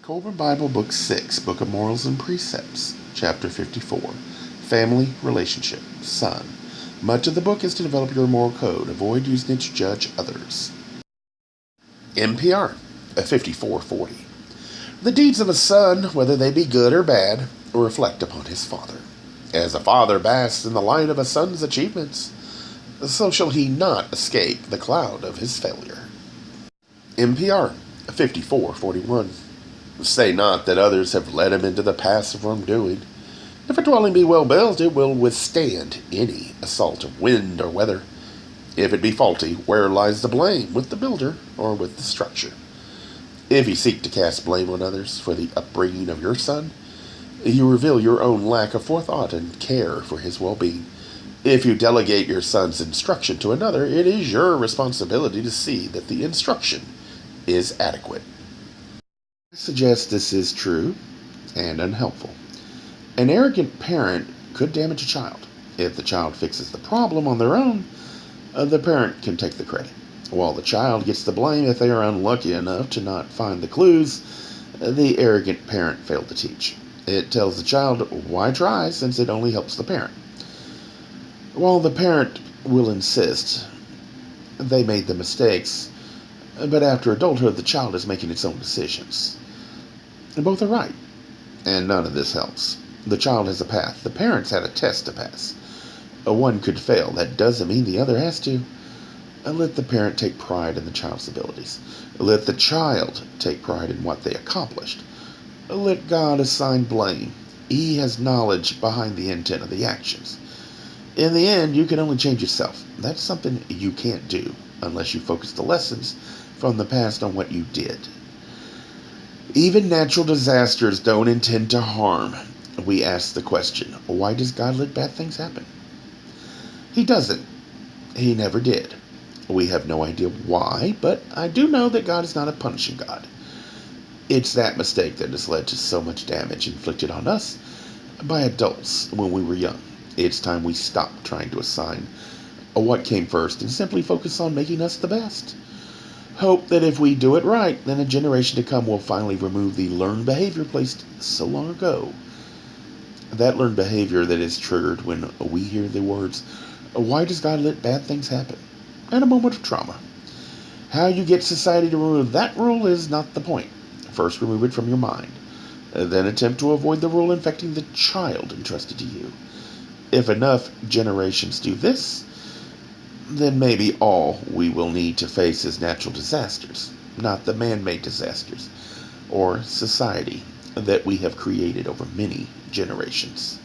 Kolbrin Bible, Book 6, Book of Morals and Precepts, Chapter 54, Family, Relationship, Son. Much of the book is to develop your moral code. Avoid using it to judge others. NPR 5440. The deeds of a son, whether they be good or bad, reflect upon his father. As a father basks in the light of a son's achievements, so shall he not escape the cloud of his failure. NPR 5441. Say not that others have led him into the paths of wrongdoing. If a dwelling be well built, it will withstand any assault of wind or weather. If it be faulty, where lies the blame, with the builder or with the structure? If you seek to cast blame on others for the upbringing of your son, you reveal your own lack of forethought and care for his well-being. If you delegate your son's instruction to another, it is your responsibility to see that the instruction is adequate. I suggest this is true and unhelpful. An arrogant parent could damage a child. If the child fixes the problem on their own, the parent can take the credit, while the child gets the blame if they are unlucky enough to not find the clues the arrogant parent failed to teach. It tells the child, why try, since it only helps the parent. While the parent will insist they made the mistakes, but after adulthood the child is making its own decisions. Both are right, and none of this helps. The child has a path. The parents had a test to pass. One could fail. That doesn't mean the other has to. Let the parent take pride in the child's abilities. Let the child take pride in what they accomplished. Let God assign blame. He has knowledge behind the intent of the actions. In the end, you can only change yourself. That's something you can't do unless you focus the lessons from the past on what you did. Even natural disasters don't intend to harm. We ask the question, why does God let bad things happen? He doesn't. He never did. We have no idea why, but I do know that God is not a punishing God. It's that mistake that has led to so much damage inflicted on us by adults when we were young. It's time we stop trying to assign what came first and simply focus on making us the best. Hope that if we do it right, then a generation to come will finally remove the learned behavior placed so long ago. That learned behavior that is triggered when we hear the words, why does God let bad things happen? And a moment of trauma. How you get society to remove that rule is not the point. First, remove it from your mind. Then attempt to avoid the rule infecting the child entrusted to you. If enough generations do this, then maybe all we will need to face is natural disasters, not the man-made disasters, or society that we have created over many generations.